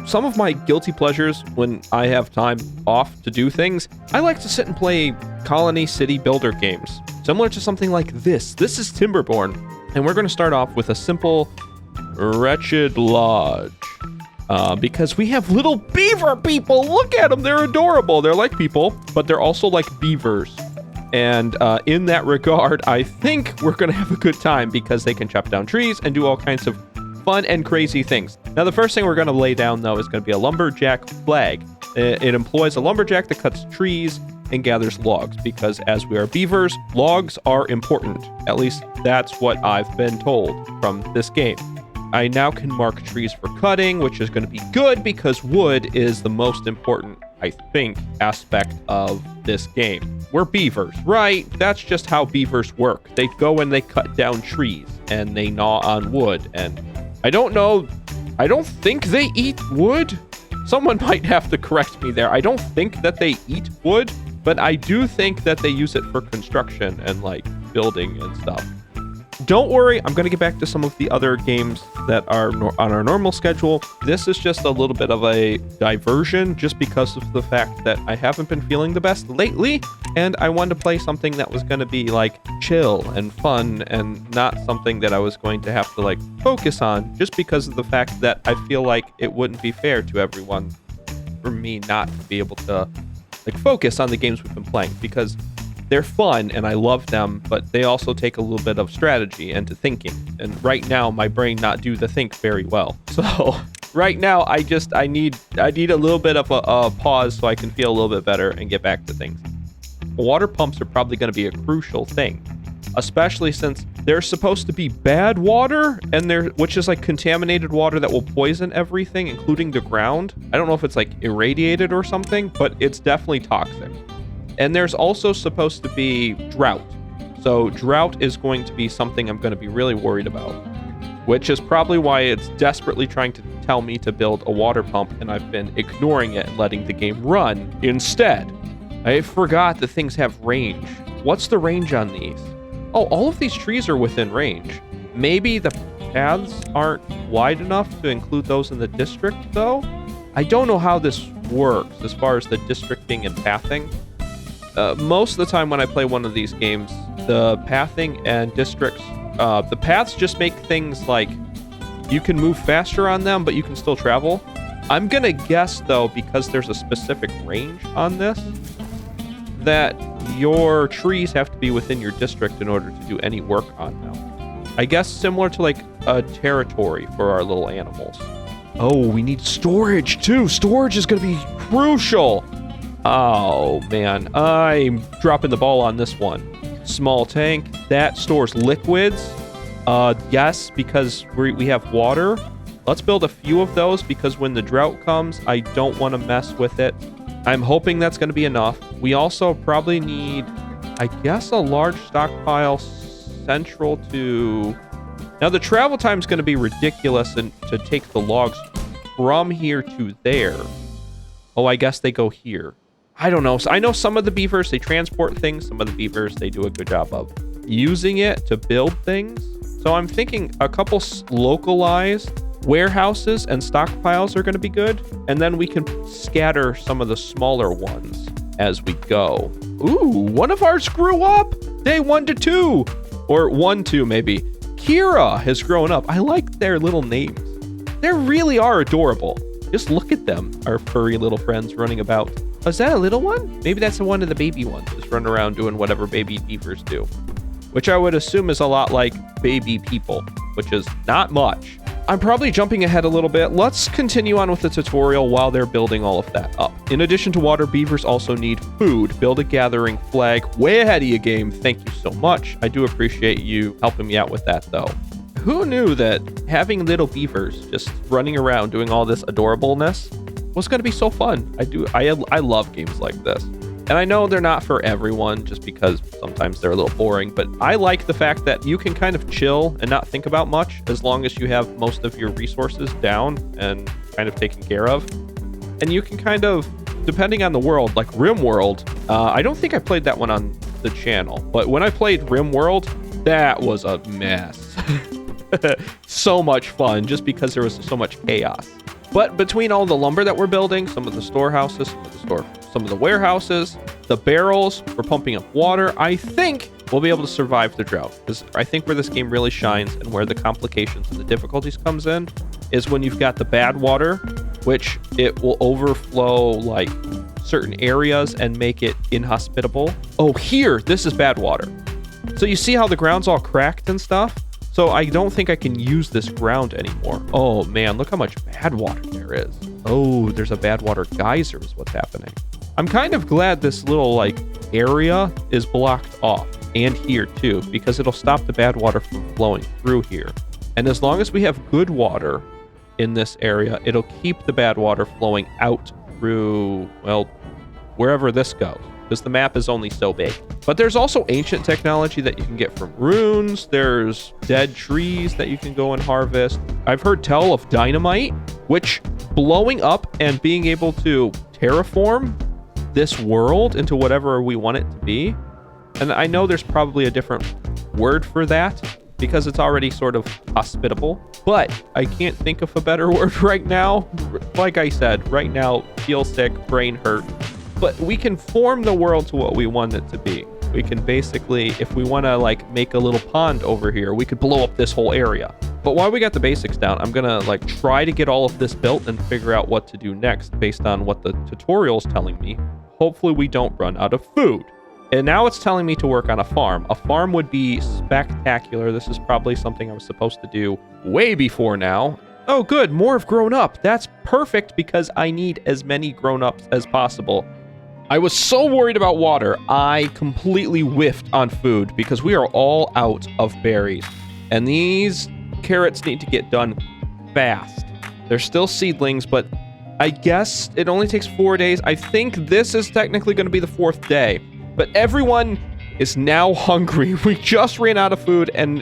some of my guilty pleasures when I have time off to do things, I like to sit and play colony city builder games, similar to something like this. This is Timberborn, and we're going to start off with a simple Wretched Lodge. Because we have little beaver people. Look at them. They're adorable. They're like people, but they're also like beavers. And in that regard, I think we're going to have a good time because they can chop down trees and do all kinds of fun and crazy things. Now, the first thing we're going to lay down, though, is going to be a lumberjack flag. It employs a lumberjack that cuts trees and gathers logs because as we are beavers, logs are important. At least that's what I've been told from this game. I now can mark trees for cutting, which is going to be good because wood is the most important, I think, aspect of this game. We're beavers, right? That's just how beavers work. They go and they cut down trees and they gnaw on wood. And I don't know, I don't think they eat wood. Someone might have to correct me there. I don't think that they eat wood, but I do think that they use it for construction and like building and stuff. Don't worry, I'm going to get back to some of the other games that are on our normal schedule. This is just a little bit of a diversion just because of the fact that I haven't been feeling the best lately, and I wanted to play something that was going to be like chill and fun and not something that I was going to have to like focus on just because of the fact that I feel like it wouldn't be fair to everyone for me not to be able to like focus on the games we've been playing because they're fun and I love them, but they also take a little bit of strategy and to thinking. And right now, my brain not do the think very well. So right now, I need a little bit of a pause so I can feel a little bit better and get back to things. Water pumps are probably going to be a crucial thing, especially since they're supposed to be bad water, which is like contaminated water that will poison everything, including the ground. I don't know if it's like irradiated or something, but it's definitely toxic. And there's also supposed to be drought. So drought is going to be something I'm going to be really worried about, which is probably why it's desperately trying to tell me to build a water pump, and I've been ignoring it and letting the game run instead. I forgot that things have range. What's the range on these? Oh, all of these trees are within range. Maybe the paths aren't wide enough to include those in the district, though? I don't know how this works as far as the districting and pathing. Most of the time when I play one of these games, the pathing and districts, the paths just make things like you can move faster on them, but you can still travel. I'm going to guess, though, because there's a specific range on this, that your trees have to be within your district in order to do any work on them. I guess similar to like a territory for our little animals. Oh, we need storage, too. Storage is going to be crucial. Oh, man, I'm dropping the ball on this one. Small tank, that stores liquids. Yes, because we have water. Let's build a few of those because when the drought comes, I don't want to mess with it. I'm hoping that's going to be enough. We also probably need, I guess, a large stockpile central to... Now, the travel time is going to be ridiculous and to take the logs from here to there. Oh, I guess they go here. I don't know. So I know some of the beavers, they transport things. Some of the beavers, they do a good job of using it to build things. So I'm thinking a couple localized warehouses and stockpiles are going to be good. And then we can scatter some of the smaller ones as we go. Ooh, one of ours grew up. Day 1 to 2. Or 1-2 maybe. Kira has grown up. I like their little names. They really are adorable. Just look at them, our furry little friends running about. Oh, is that a little one? Maybe that's one of the baby ones, just running around doing whatever baby beavers do. Which I would assume is a lot like baby people, which is not much. I'm probably jumping ahead a little bit. Let's continue on with the tutorial while they're building all of that up. In addition to water, beavers also need food. Build a gathering flag. Way ahead of you, game. Thank you so much. I do appreciate you helping me out with that, though. Who knew that having little beavers just running around doing all this adorableness was going to be so fun? I love games like this. And I know they're not for everyone just because sometimes they're a little boring, but I like the fact that you can kind of chill and not think about much as long as you have most of your resources down and kind of taken care of. And you can kind of, depending on the world, like RimWorld, I don't think I played that one on the channel, but when I played RimWorld, that was a mess. So much fun just because there was so much chaos. But between all the lumber that we're building, some of the storehouses, some of the warehouses, the barrels, we're pumping up water, I think we'll be able to survive the drought. Because I think where this game really shines and where the complications and the difficulties comes in is when you've got the bad water, which it will overflow like certain areas and make it inhospitable. Oh, here, this is bad water. So you see how the ground's all cracked and stuff? So I don't think I can use this ground anymore. Oh man, look how much bad water there is. Oh, there's a bad water geyser is what's happening. I'm kind of glad this little like area is blocked off, and here too, because it'll stop the bad water from flowing through here. And as long as we have good water in this area, it'll keep the bad water flowing out through, well, wherever this goes, because the map is only so big. But there's also ancient technology that you can get from runes. There's dead trees that you can go and harvest. I've heard tell of dynamite, which blowing up and being able to terraform this world into whatever we want it to be. And I know there's probably a different word for that because it's already sort of hospitable, but I can't think of a better word right now. Like I said, right now, feel sick, brain hurt. But we can form the world to what we want it to be. We can basically, if we want to like make a little pond over here, we could blow up this whole area. But while we got the basics down, I'm gonna like try to get all of this built and figure out what to do next based on what the tutorial's telling me. Hopefully we don't run out of food. And now it's telling me to work on a farm. A farm would be spectacular. This is probably something I was supposed to do way before now. Oh good, more have grown up. That's perfect because I need as many grown-ups as possible. I was so worried about water, I completely whiffed on food because we are all out of berries. And these carrots need to get done fast. They're still seedlings, but I guess it only takes 4 days. I think this is technically going to be the 4th day. But everyone is now hungry. We just ran out of food and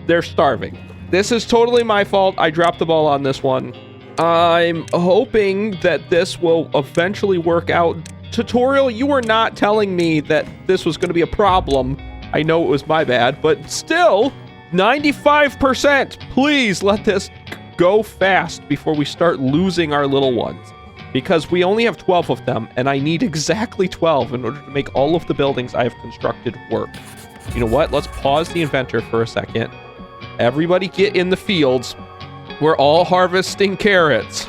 they're starving. This is totally my fault. I dropped the ball on this one. I'm hoping that this will eventually work out. Tutorial, you were not telling me that this was going to be a problem. I know it was my bad, but still, 95%. Please let this go fast before we start losing our little ones. Because we only have 12 of them, and I need exactly 12 in order to make all of the buildings I have constructed work. You know what? Let's pause the inventor for a second. Everybody get in the fields. We're all harvesting carrots.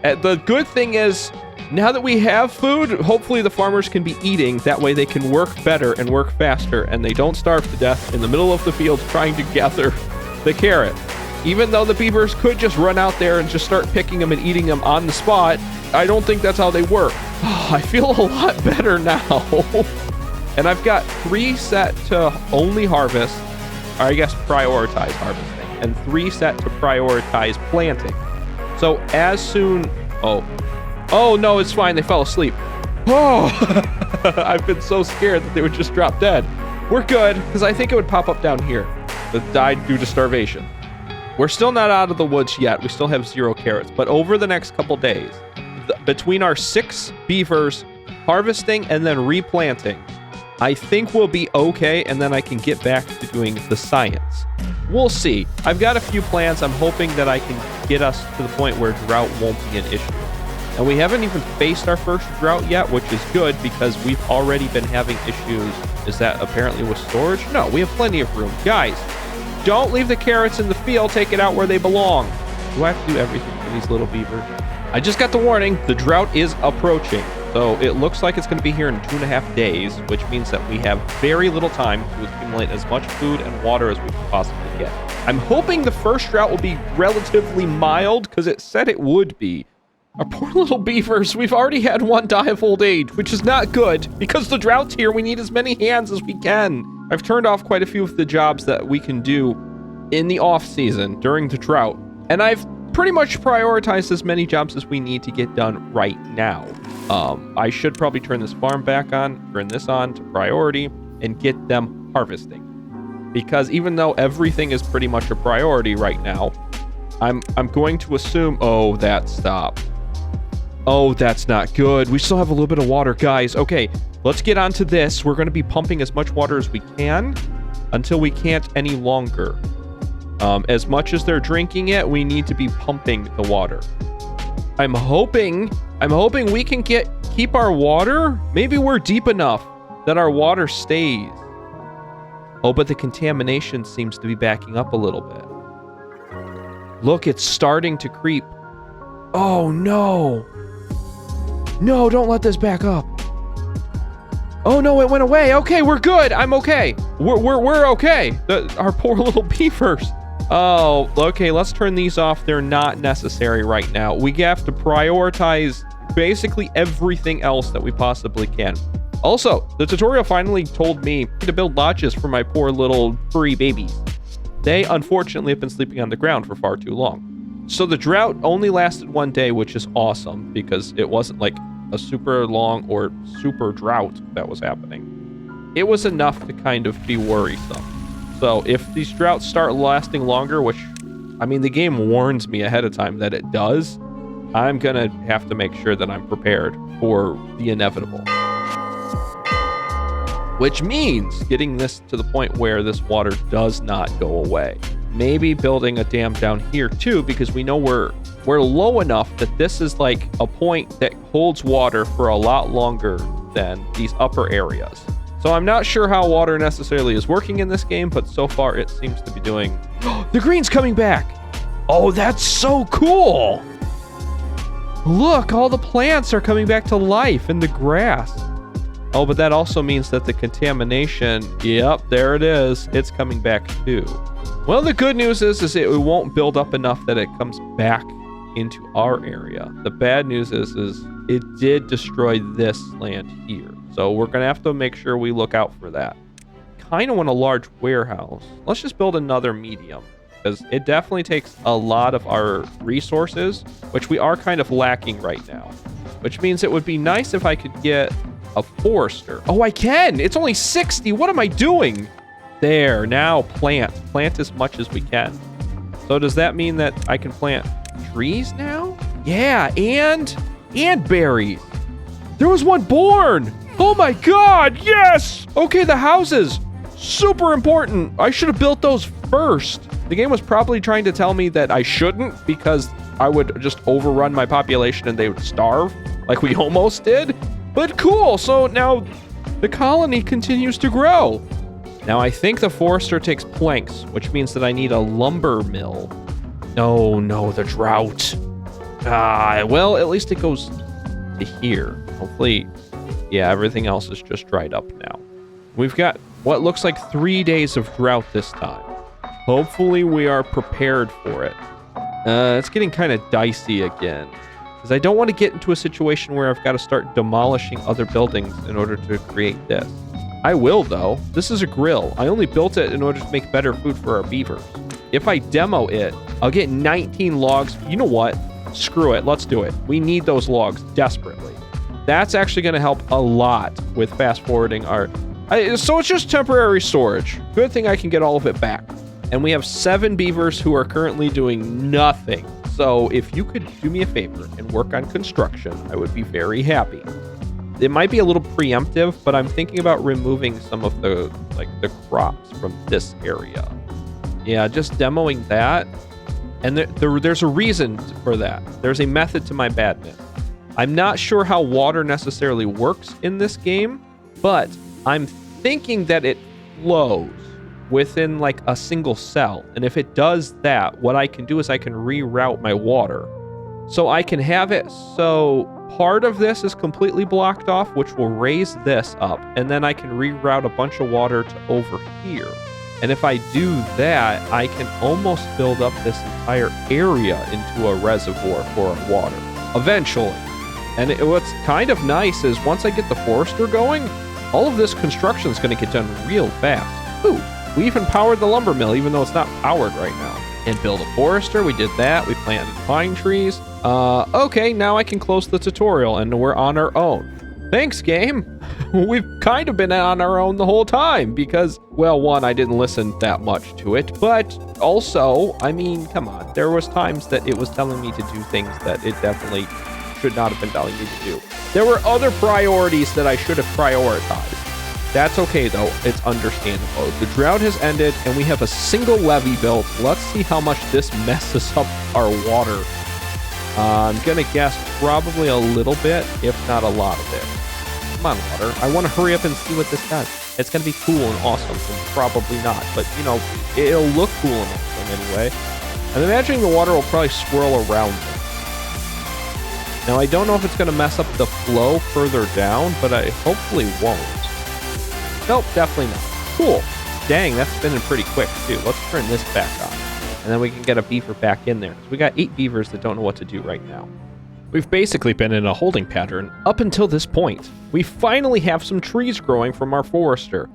And the good thing is, now that we have food, hopefully the farmers can be eating. That way they can work better and work faster, and they don't starve to death in the middle of the fields trying to gather the carrot. Even though the beavers could just run out there and just start picking them and eating them on the spot, I don't think that's how they work. Oh, I feel a lot better now. And I've got 3 set to only harvest, or I guess prioritize harvesting, and 3 set to prioritize planting. So as soon... Oh no, it's fine. They fell asleep. Oh, I've been so scared that they would just drop dead. We're good, because I think it would pop up down here. That died due to starvation. We're still not out of the woods yet. We still have 0 carrots. But over the next couple days, between our 6 beavers harvesting and then replanting, I think we'll be okay, and then I can get back to doing the science. We'll see. I've got a few plans. I'm hoping that I can get us to the point where drought won't be an issue. And we haven't even faced our first drought yet, which is good because we've already been having issues. Is that apparently with storage? No, we have plenty of room. Guys, don't leave the carrots in the field. Take it out where they belong. Do I have to do everything for these little beavers? I just got the warning. The drought is approaching. So it looks like it's going to be here in 2.5 days, which means that we have very little time to accumulate as much food and water as we can possibly get. I'm hoping the first drought will be relatively mild because it said it would be. Our poor little beavers, we've already had one die of old age, which is not good. Because the drought's here, we need as many hands as we can. I've turned off quite a few of the jobs that we can do in the off season during the drought. And I've pretty much prioritized as many jobs as we need to get done right now. I should probably turn this farm back on, turn this on to priority, and get them harvesting. Because even though everything is pretty much a priority right now, I'm going to assume... Oh, that stopped. Oh, that's not good. We still have a little bit of water, guys. Okay, let's get on to this. We're going to be pumping as much water as we can until we can't any longer. As much as they're drinking it, we need to be pumping the water. I'm hoping we can keep our water. Maybe we're deep enough that our water stays. Oh, but the contamination seems to be backing up a little bit. Look, it's starting to creep. Oh, no. No, don't let this back up. Oh, no, it went away. Okay, we're good. I'm okay. We're okay. Our poor little beavers. Oh, okay, let's turn these off. They're not necessary right now. We have to prioritize basically everything else that we possibly can. Also, the tutorial finally told me to build lodges for my poor little furry babies. They, unfortunately, have been sleeping on the ground for far too long. So the drought only lasted 1 day, which is awesome because it wasn't like a super long or super drought that was happening. It was enough to kind of be worrisome. So if these droughts start lasting longer, which, I mean, the game warns me ahead of time that it does, I'm gonna have to make sure that I'm prepared for the inevitable. Which means getting this to the point where this water does not go away. Maybe building a dam down here too, because we know we're low enough that this is like a point that holds water for a lot longer than these upper areas. So I'm not sure how water necessarily is working in this game, but so far it seems to be doing... The green's coming back! Oh, that's so cool! Look, all the plants are coming back to life in the grass. Oh, but that also means that the contamination, yep, there it is. It's coming back too. Well, the good news is it won't build up enough that it comes back into our area. The bad news is it did destroy this land here. So we're going to have to make sure we look out for that. Kind of want a large warehouse. Let's just build another medium because it definitely takes a lot of our resources, which we are kind of lacking right now, which means it would be nice if I could get a forester. Oh, I can. It's only 60. What am I doing? There. Now plant as much as we can. So does that mean that I can plant trees now? Yeah, and berries. There was one born. Oh my God, yes! Okay, the houses, super important. I should have built those first. The game was probably trying to tell me that I shouldn't because I would just overrun my population and they would starve like we almost did. But cool, so now the colony continues to grow. Now I think the forester takes planks, which means that I need a lumber mill. Oh no, the drought. Well, at least it goes to here. Hopefully, yeah, everything else is just dried up now. We've got what looks like 3 days of drought this time. Hopefully we are prepared for it. It's getting kind of dicey again. Because I don't want to get into a situation where I've got to start demolishing other buildings in order to create this. I will, though. This is a grill. I only built it in order to make better food for our beavers. If I demo it, I'll get 19 logs. You know what? Screw it. Let's do it. We need those logs desperately. That's actually going to help a lot with fast-forwarding our... So it's just temporary storage. Good thing I can get all of it back. And we have 7 beavers who are currently doing nothing. So if you could do me a favor and work on construction, I would be very happy. It might be a little preemptive, but I'm thinking about removing some of the crops from this area. Yeah, just demoing that. And there's a reason for that. There's a method to my madness. I'm not sure how water necessarily works in this game, but I'm thinking that it flows within like a single cell. And if it does that, what I can do is I can reroute my water. So I can have it so part of this is completely blocked off, which will raise this up. And then I can reroute a bunch of water to over here. And if I do that, I can almost build up this entire area into a reservoir for our water eventually. And what's kind of nice is once I get the forester going, all of this construction is going to get done real fast. Ooh, we even powered the lumber mill, even though it's not powered right now. And build a forester, we did that. We planted pine trees. Okay, now I can close the tutorial and we're on our own. Thanks, game. We've kind of been on our own the whole time because, well, one, I didn't listen that much to it, but also, I mean, come on. There was times that it was telling me to do things that it definitely should not have been telling me to do. There were other priorities that I should have prioritized. That's okay, though. It's understandable. The drought has ended, and we have a single levee built. Let's see how much this messes up our water. I'm going to guess probably a little bit, if not a lot of it. Come on, water. I want to hurry up and see what this does. It's going to be cool and awesome, and probably not. But, you know, it'll look cool and awesome anyway. I'm imagining the water will probably swirl around it. Now, I don't know if it's going to mess up the flow further down, but I hopefully won't. Nope, definitely not. Cool. Dang, that's spinning pretty quick, too. Let's turn this back on. And then we can get a beaver back in there. We got 8 beavers that don't know what to do right now. We've basically been in a holding pattern up until this point. We finally have some trees growing from our forester.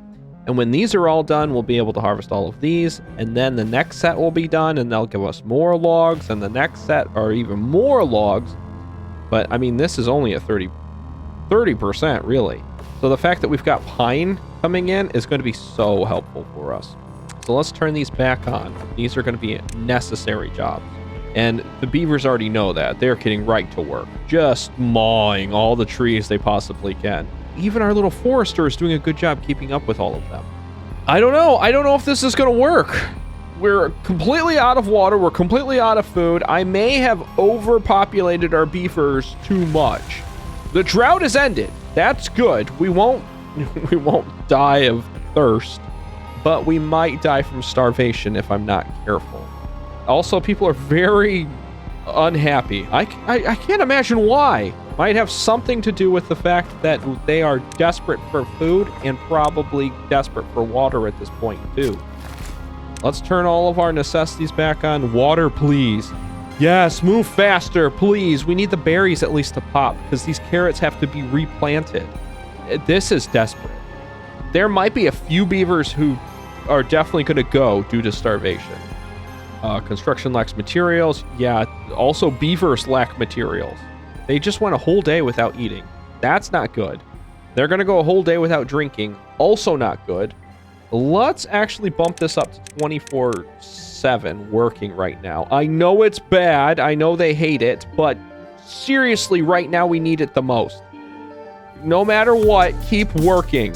And when these are all done, we'll be able to harvest all of these. And then the next set will be done, and they'll give us more logs. And the next set are even more logs. But, I mean, this is only a 30%, really. So the fact that we've got pine coming in is going to be so helpful for us. So let's turn these back on. These are going to be necessary jobs. And the beavers already know that. They're getting right to work, just mawing all the trees they possibly can. Even our little forester is doing a good job keeping up with all of them. I don't know. I don't know if this is going to work. We're completely out of water. We're completely out of food. I may have overpopulated our beavers too much. The drought is ended. That's good. We won't die of thirst, but we might die from starvation if I'm not careful. Also, people are very unhappy. I can't imagine why. Might have something to do with the fact that they are desperate for food and probably desperate for water at this point, too. Let's turn all of our necessities back on. Water, please. Yes, move faster, please. We need the berries at least to pop because these carrots have to be replanted. This is desperate. There might be a few beavers who are definitely going to go due to starvation. Construction lacks materials. Yeah, also beavers lack materials. They just went a whole day without eating. That's not good. They're going to go a whole day without drinking. Also not good. Let's actually bump this up to 24/7 working right now. I know it's bad. I know they hate it, but seriously, right now we need it the most. No matter what, keep working.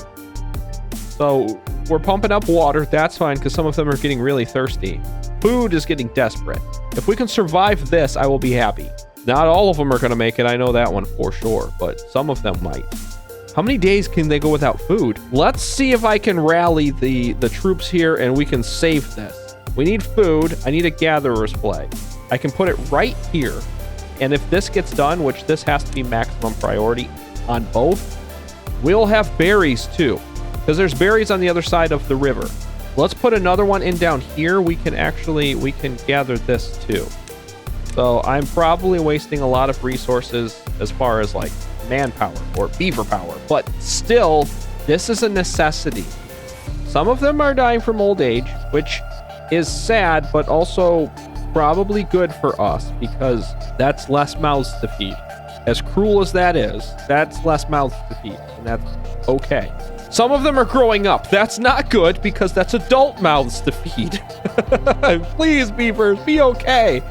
So we're pumping up water. That's fine because some of them are getting really thirsty. Food is getting desperate. If we can survive this, I will be happy. Not all of them are going to make it. I know that one for sure, but some of them might. How many days can they go without food? Let's see if I can rally the troops here and we can save this. We need food. I need a gatherer's flag. I can put it right here. And if this gets done, which this has to be maximum priority on both, we'll have berries too. Because there's berries on the other side of the river. Let's put another one in down here. We can gather this too. So I'm probably wasting a lot of resources as far as like manpower or beaver power, but still, this is a necessity. Some of them are dying from old age, which is sad, but also probably good for us because that's less mouths to feed. As cruel as that is, that's less mouths to feed, and that's okay. Some of them are growing up. That's not good because that's adult mouths to feed. Please, beavers, be okay.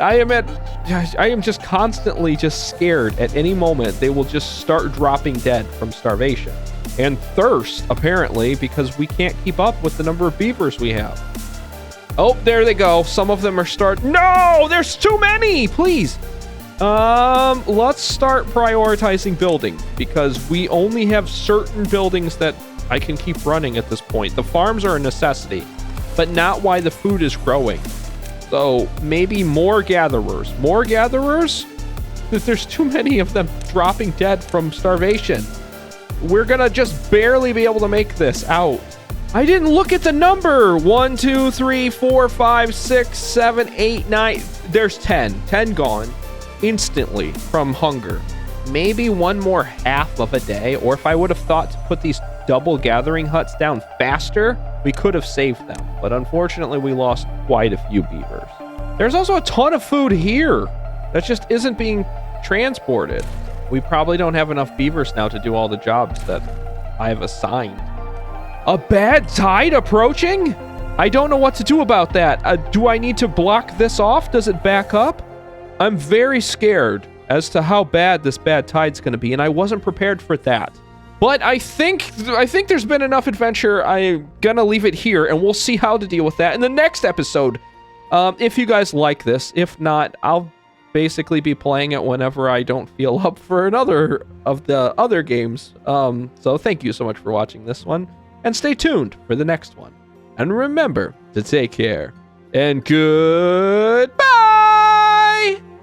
I am just constantly just scared at any moment they will just start dropping dead from starvation and thirst, apparently, because we can't keep up with the number of beavers we have. Oh, there they go. Some of them are No, there's too many. Please. Let's start prioritizing building because we only have certain buildings that I can keep running at this point. The farms are a necessity, but not why the food is growing. So maybe more gatherers. More gatherers? There's too many of them dropping dead from starvation. We're gonna just barely be able to make this out. I didn't look at the number. 1, 2, 3, 4, 5, 6, 7, 8, 9. There's 10. 10 gone instantly from hunger. Maybe one more half of a day, or if I would have thought to put these double gathering huts down faster, we could have saved them. But unfortunately, we lost quite a few beavers. There's also a ton of food here that just isn't being transported. We probably don't have enough beavers now to do all the jobs that I have assigned. A bad tide approaching? I don't know what to do about that. Do I need to block this off? Does it back up? I'm very scared as to how bad this bad tide's going to be, and I wasn't prepared for that. But I think there's been enough adventure. I'm going to leave it here, and we'll see how to deal with that in the next episode. If you guys like this. If not, I'll basically be playing it whenever I don't feel up for another of the other games. So thank you so much for watching this one, and stay tuned for the next one. And remember to take care, and goodbye!